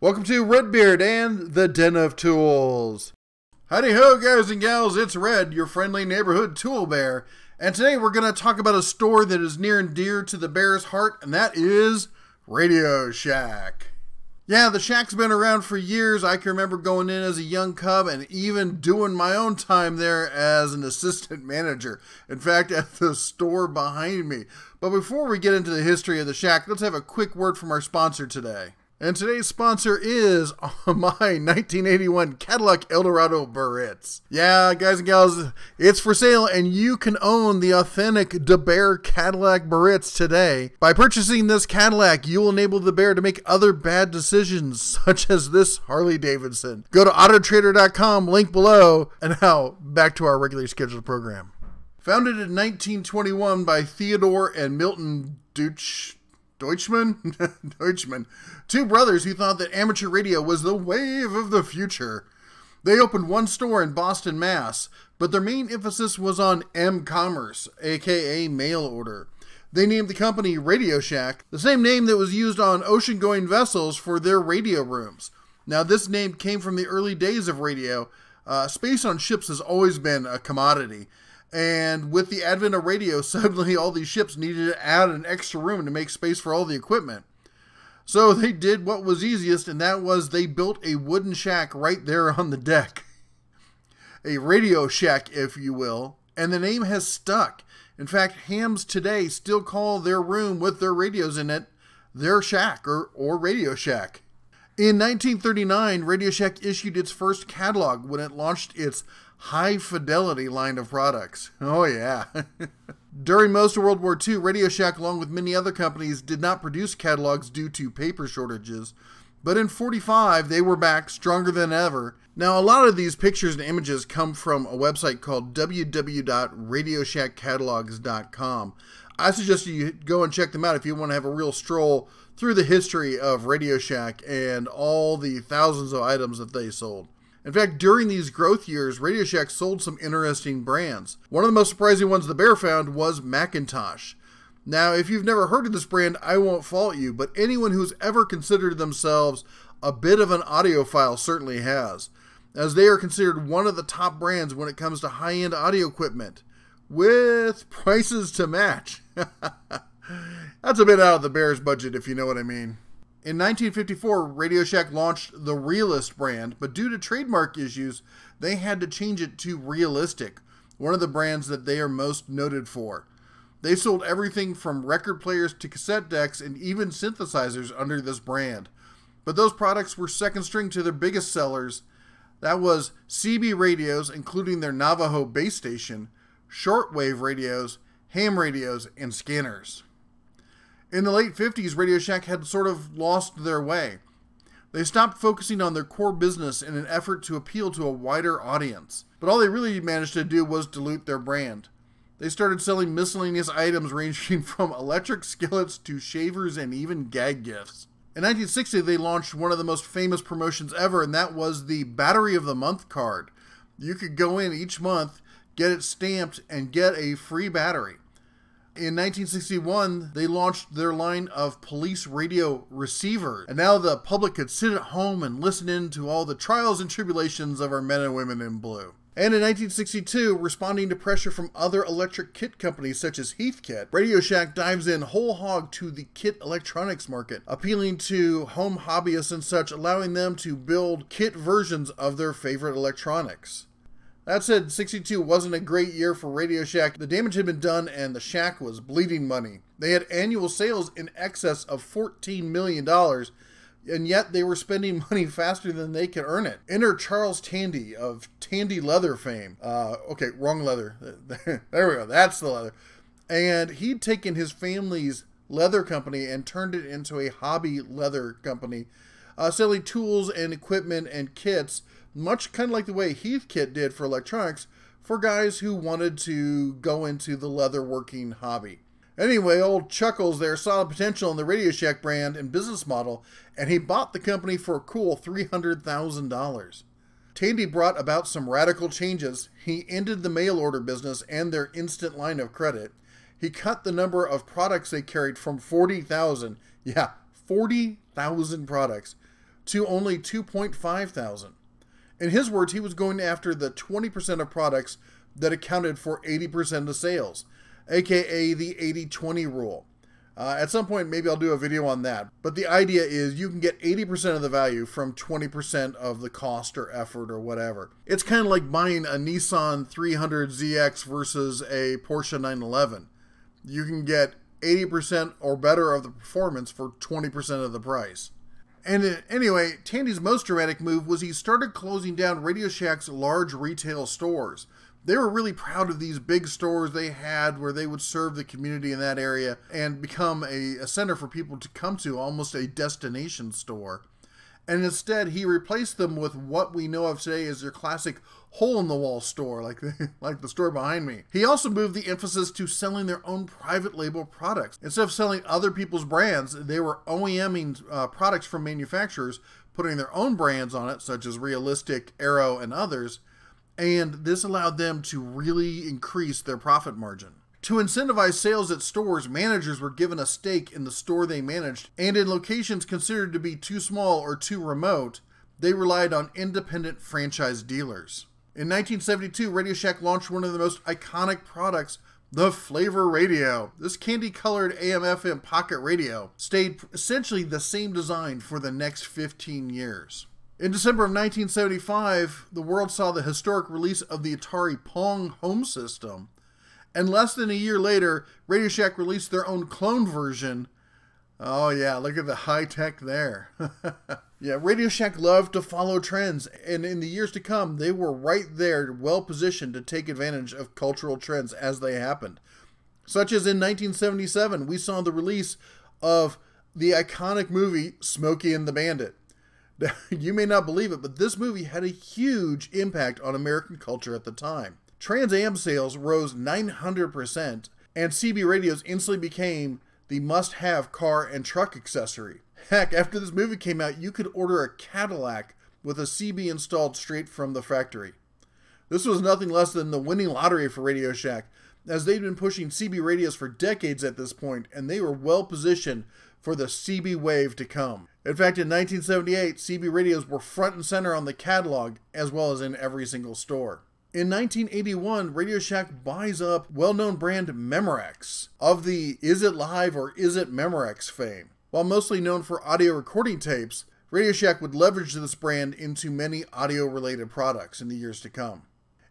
Welcome to Redbeard and the Den of Tools. Howdy ho, guys and gals, it's Red, your friendly neighborhood tool bear. And today we're going to talk about a store that is near and dear to the bear's heart, and that is RadioShack. Yeah, the Shack's been around for years. I can remember going in as a young cub and even doing my own time there as an assistant manager. In fact, at the store behind me. But before we get into the history of the Shack, let's have a quick word from our sponsor today. And today's sponsor is my 1981 Cadillac Eldorado Barrettes. Yeah, guys and gals, it's for sale and you can own the authentic DaBEAR Cadillac Barrettes today. By purchasing this Cadillac, you will enable the bear to make other bad decisions, such as this Harley Davidson. Go to autotrader.com, link below, and now back to our regularly scheduled program. Founded in 1921 by Theodore and Milton Deutschman, two brothers who thought that amateur radio was the wave of the future. They opened one store in Boston, Mass., but their main emphasis was on M-commerce, aka mail order. They named the company RadioShack, the same name that was used on ocean-going vessels for their radio rooms. Now, this name came from the early days of radio. Space on ships has always been a commodity. And with the advent of radio, suddenly all these ships needed to add an extra room to make space for all the equipment. So they did what was easiest, and that was they built a wooden shack right there on the deck. A radio shack, if you will. And the name has stuck. In fact, hams today still call their room with their radios in it their shack or Radio Shack. In 1939, RadioShack issued its first catalog when it launched its high-fidelity line of products. Oh yeah. During most of World War II, RadioShack, along with many other companies, did not produce catalogs due to paper shortages. But in '45, they were back stronger than ever. Now, a lot of these pictures and images come from a website called www.radioshackcatalogs.com. I suggest you go and check them out if you want to have a real stroll through the history of RadioShack and all the thousands of items that they sold. In fact, during these growth years, RadioShack sold some interesting brands. One of the most surprising ones the bear found was Macintosh. Now, if you've never heard of this brand, I won't fault you, but anyone who's ever considered themselves a bit of an audiophile certainly has, as they are considered one of the top brands when it comes to high-end audio equipment, with prices to match. That's a bit out of the bear's budget, if you know what I mean. In 1954, RadioShack launched the Realist brand, but due to trademark issues, they had to change it to Realistic, one of the brands that they are most noted for. They sold everything from record players to cassette decks and even synthesizers under this brand. But those products were second string to their biggest sellers. That was CB radios, including their Navajo base station, shortwave radios, ham radios, and scanners. In the late 50s, RadioShack had sort of lost their way. They stopped focusing on their core business in an effort to appeal to a wider audience. But all they really managed to do was dilute their brand. They started selling miscellaneous items ranging from electric skillets to shavers and even gag gifts. In 1960, they launched one of the most famous promotions ever, and that was the Battery of the Month card. You could go in each month, get it stamped, and get a free battery. In 1961, they launched their line of police radio receivers, and now the public could sit at home and listen in to all the trials and tribulations of our men and women in blue. And in 1962, responding to pressure from other electric kit companies such as Heathkit, RadioShack dives in whole hog to the kit electronics market, appealing to home hobbyists and such, allowing them to build kit versions of their favorite electronics. That said, 62 wasn't a great year for RadioShack. The damage had been done and the shack was bleeding money. They had annual sales in excess of $14 million, and yet they were spending money faster than they could earn it. Enter Charles Tandy of Tandy Leather fame. Okay, wrong leather. There we go, that's the leather. And he'd taken his family's leather company and turned it into a hobby leather company, selling tools and equipment and kits, much kind of like the way Heathkit did for electronics, for guys who wanted to go into the leather working hobby. Anyway, old Chuckles there saw the potential in the RadioShack brand and business model, and he bought the company for a cool $300,000. Tandy brought about some radical changes. He ended the mail order business and their instant line of credit. He cut the number of products they carried from 40,000, yeah, 40,000 products, to only 2.5 thousand. In his words, he was going after the 20% of products that accounted for 80% of sales, aka the 80-20 rule. At some point, maybe I'll do a video on that. But the idea is you can get 80% of the value from 20% of the cost or effort or whatever. It's kind of like buying a Nissan 300ZX versus a Porsche 911. You can get 80% or better of the performance for 20% of the price. And anyway, Tandy's most dramatic move was he started closing down RadioShack's large retail stores. They were really proud of these big stores they had where they would serve the community in that area and become a center for people to come to, almost a destination store. And instead, he replaced them with what we know of today as your classic hole-in-the-wall store, like the store behind me. He also moved the emphasis to selling their own private label products. Instead of selling other people's brands, they were OEMing products from manufacturers, putting their own brands on it, such as Realistic, Arrow, and others. And this allowed them to really increase their profit margin. To incentivize sales at stores, managers were given a stake in the store they managed, and in locations considered to be too small or too remote, they relied on independent franchise dealers. In 1972, RadioShack launched one of the most iconic products, the Flavor Radio. This candy-colored AM/FM pocket radio stayed essentially the same design for the next 15 years. In December of 1975, the world saw the historic release of the Atari Pong home system. And less than a year later, RadioShack released their own clone version. Oh yeah, look at the high tech there. Yeah, RadioShack loved to follow trends, and in the years to come, they were right there, well positioned to take advantage of cultural trends as they happened. Such as in 1977, we saw the release of the iconic movie Smokey and the Bandit. You may not believe it, but this movie had a huge impact on American culture at the time. Trans Am sales rose 900%, and CB radios instantly became the must-have car and truck accessory. Heck, after this movie came out, you could order a Cadillac with a CB installed straight from the factory. This was nothing less than the winning lottery for RadioShack, as they'd been pushing CB radios for decades at this point, and they were well positioned for the CB wave to come. In fact, in 1978, CB radios were front and center on the catalog, as well as in every single store. In 1981, RadioShack buys up well-known brand Memorex, of the Is It Live or Is It Memorex fame. While mostly known for audio recording tapes, RadioShack would leverage this brand into many audio-related products in the years to come.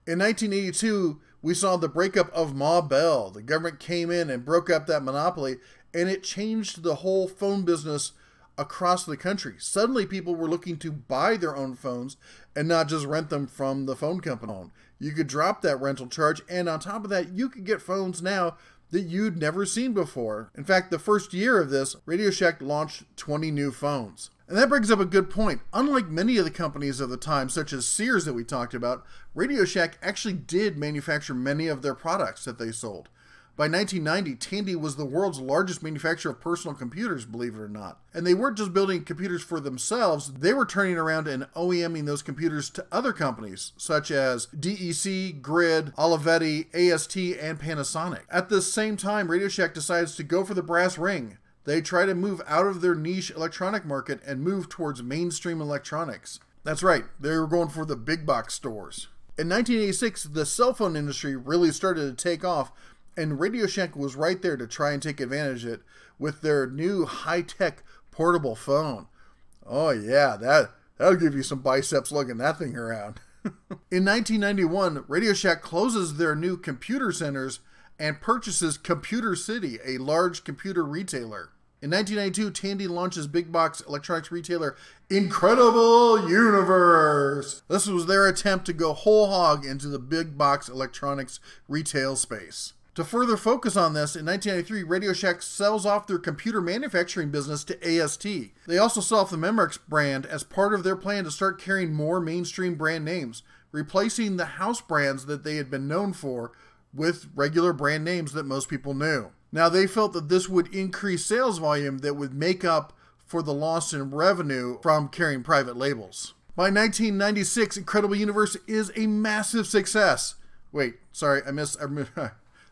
In 1982, we saw the breakup of Ma Bell. The government came in and broke up that monopoly, and it changed the whole phone business across the country. Suddenly people were looking to buy their own phones and not just rent them from the phone company. You could drop that rental charge, and on top of that, you could get phones now that you'd never seen before. In fact, the first year of this, RadioShack launched 20 new phones. And that brings up a good point. Unlike many of the companies of the time, such as Sears that we talked about, RadioShack actually did manufacture many of their products that they sold. By 1990, Tandy was the world's largest manufacturer of personal computers, believe it or not. And they weren't just building computers for themselves, they were turning around and OEMing those computers to other companies, such as DEC, Grid, Olivetti, AST, and Panasonic. At the same time, RadioShack decides to go for the brass ring. They try to move out of their niche electronic market and move towards mainstream electronics. That's right, they were going for the big box stores. In 1986, the cell phone industry really started to take off, and RadioShack was right there to try and take advantage of it with their new high-tech portable phone. Oh yeah, that'll give you some biceps lugging that thing around. In 1991, RadioShack closes their new computer centers and purchases Computer City, a large computer retailer. In 1992, Tandy launches big box electronics retailer Incredible Universe. This was their attempt to go whole hog into the big box electronics retail space. To further focus on this, in 1993, RadioShack sells off their computer manufacturing business to AST. They also sell off the Memorex brand as part of their plan to start carrying more mainstream brand names, replacing the house brands that they had been known for with regular brand names that most people knew. Now, they felt that this would increase sales volume that would make up for the loss in revenue from carrying private labels. By 1996, Incredible Universe is a massive success. Wait, sorry,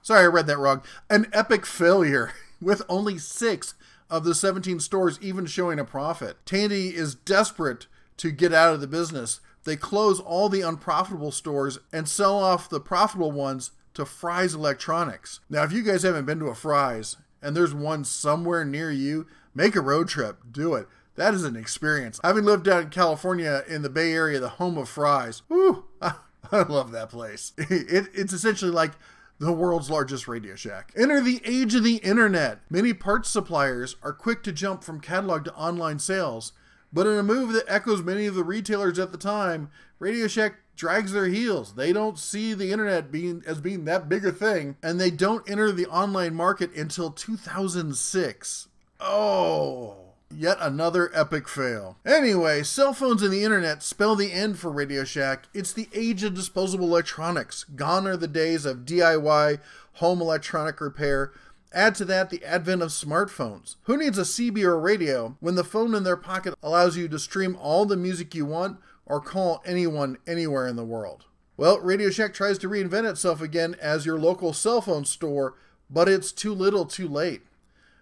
Sorry, I read that wrong. An epic failure with only 6 of the 17 stores even showing a profit. Tandy is desperate to get out of the business. They close all the unprofitable stores and sell off the profitable ones to Fry's Electronics. Now, if you guys haven't been to a Fry's and there's one somewhere near you, make a road trip. Do it. That is an experience. Having lived out in California in the Bay Area, the home of Fry's, whew, I love that place. It's essentially like the world's largest Radio Shack. Enter the age of the internet. Many parts suppliers are quick to jump from catalog to online sales, but in a move that echoes many of the retailers at the time, Radio Shack drags their heels. They don't see the internet as being that big a thing, and they don't enter the online market until 2006. Oh, yet another epic fail. Anyway, cell phones and the internet spell the end for Radio Shack. It's the age of disposable electronics. Gone are the days of DIY home electronic repair. Add to that the advent of smartphones. Who needs a CB or a radio when the phone in their pocket allows you to stream all the music you want or call anyone anywhere in the world? Well, Radio Shack tries to reinvent itself again as your local cell phone store, but it's too little too late.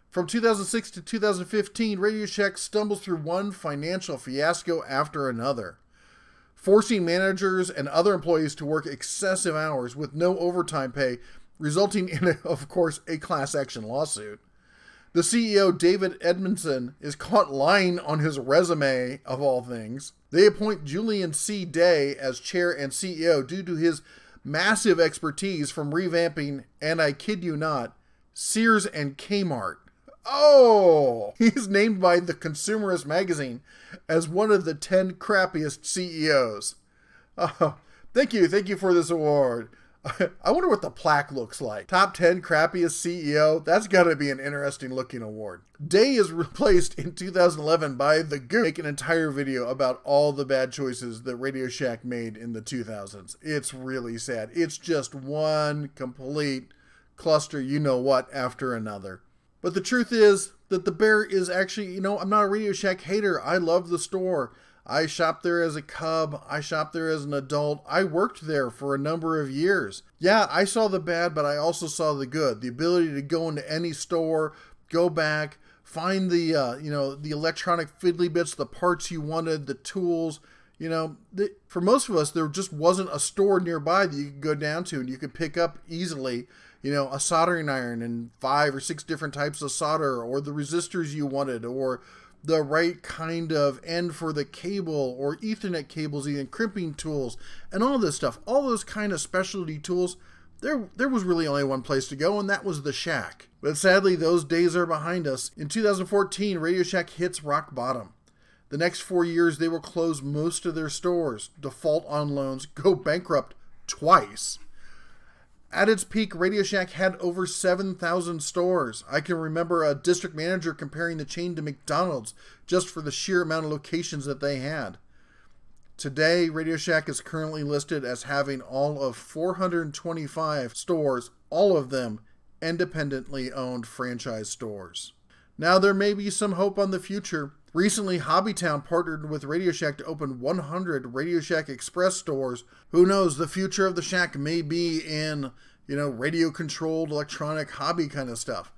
From 2006 to 2015, Radio Shack stumbles through one financial fiasco after another, forcing managers and other employees to work excessive hours with no overtime pay, resulting in, of course, a class action lawsuit. The CEO, David Edmondson, is caught lying on his resume, of all things. They appoint Julian C. Day as chair and CEO due to his massive expertise from revamping, and I kid you not, Sears and Kmart. Oh! He's named by the Consumerist magazine as one of the 10 crappiest CEOs. Oh, thank you for this award. I wonder what the plaque looks like. Top 10 crappiest CEO? That's got to be an interesting looking award. Day is replaced in 2011 by The Goop. Make an entire video about all the bad choices that Radio Shack made in the 2000s. It's really sad. It's just one complete cluster you-know-what after another. But the truth is that DaBEAR is actually, I'm not a Radio Shack hater. I love the store. I shopped there as a cub. I shopped there as an adult. I worked there for a number of years. Yeah, I saw the bad, but I also saw the good. The ability to go into any store, go back, find the, the electronic fiddly bits, the parts you wanted, the tools. For most of us, there just wasn't a store nearby that you could go down to and you could pick up easily, a soldering iron and 5 or 6 different types of solder, or the resistors you wanted, or the right kind of end for the cable, or Ethernet cables, even crimping tools, and all this stuff. All those kind of specialty tools, there was really only one place to go, and that was the Shack. But sadly, those days are behind us. In 2014, Radio Shack hits rock bottom. The next 4 years, they will close most of their stores, default on loans, go bankrupt twice. At its peak, Radio Shack had over 7,000 stores. I can remember a district manager comparing the chain to McDonald's just for the sheer amount of locations that they had. Today, Radio Shack is currently listed as having all of 425 stores, all of them independently owned franchise stores. Now, there may be some hope on the future. Recently, Hobbytown partnered with Radio Shack to open 100 Radio Shack Express stores. Who knows, the future of the Shack may be in, radio-controlled electronic hobby kind of stuff.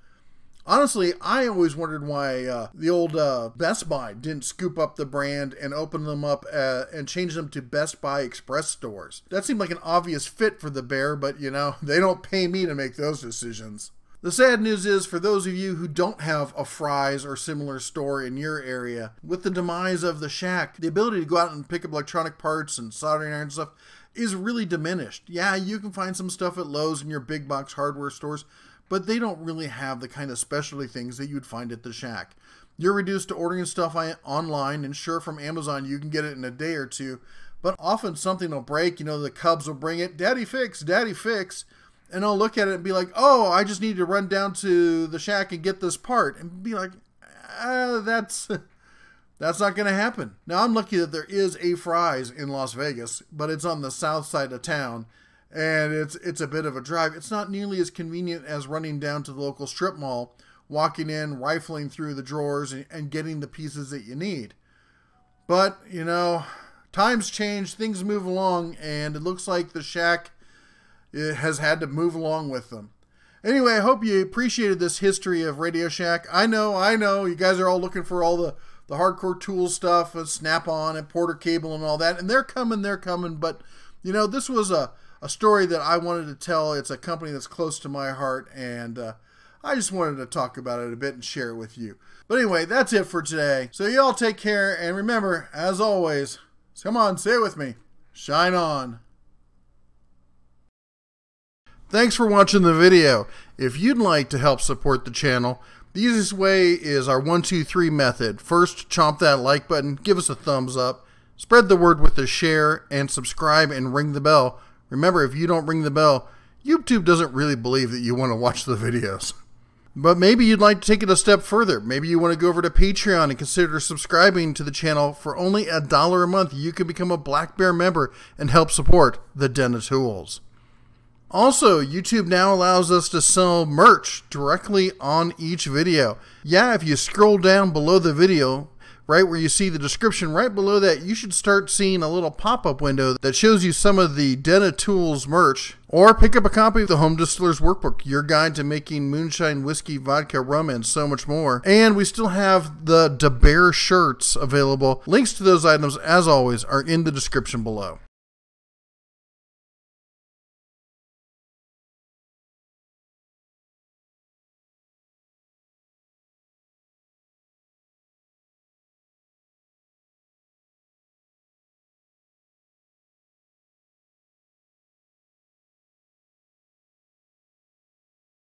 Honestly, I always wondered why the old Best Buy didn't scoop up the brand and open them up and change them to Best Buy Express stores. That seemed like an obvious fit for DaBEAR, but, they don't pay me to make those decisions. The sad news is, for those of you who don't have a Fry's or similar store in your area, with the demise of the Shack, the ability to go out and pick up electronic parts and soldering iron stuff is really diminished. Yeah, you can find some stuff at Lowe's and your big box hardware stores, but they don't really have the kind of specialty things that you'd find at the Shack. You're reduced to ordering stuff online, and sure, from Amazon you can get it in a day or two, but often something will break. The Cubs will bring it, Daddy fix, and I'll look at it and be like, oh, I just need to run down to the Shack and get this part, and be like, that's not going to happen. Now, I'm lucky that there is a Fry's in Las Vegas, but it's on the south side of town, and it's a bit of a drive. It's not nearly as convenient as running down to the local strip mall, walking in, rifling through the drawers, and getting the pieces that you need. But, times change, things move along, and it looks like the Shack has had to move along with them. Anyway, I hope you appreciated this history of RadioShack. I know, you guys are all looking for all the hardcore tool stuff, and Snap-on and Porter cable and all that, and they're coming, but, you know, this was a story that I wanted to tell. It's a company that's close to my heart, and I just wanted to talk about it a bit and share it with you. But anyway, that's it for today. So y'all take care, and remember, as always, come on, say it with me, shine on. Thanks for watching the video. If you'd like to help support the channel, the easiest way is our 1, 2, 3 method. First, chomp that like button, give us a thumbs up, spread the word with a share, and subscribe and ring the bell. Remember, if you don't ring the bell, YouTube doesn't really believe that you want to watch the videos. But maybe you'd like to take it a step further. Maybe you want to go over to Patreon and consider subscribing to the channel for only $1 a month. You can become a Black Bear member and help support the Den of Tools. Also, YouTube now allows us to sell merch directly on each video. Yeah, if you scroll down below the video, right where you see the description, right below that, you should start seeing a little pop-up window that shows you some of the Den of Tools merch. Or pick up a copy of the Home Distiller's Workbook, your guide to making moonshine, whiskey, vodka, rum, and so much more. And we still have the DaBEAR shirts available. Links to those items, as always, are in the description below.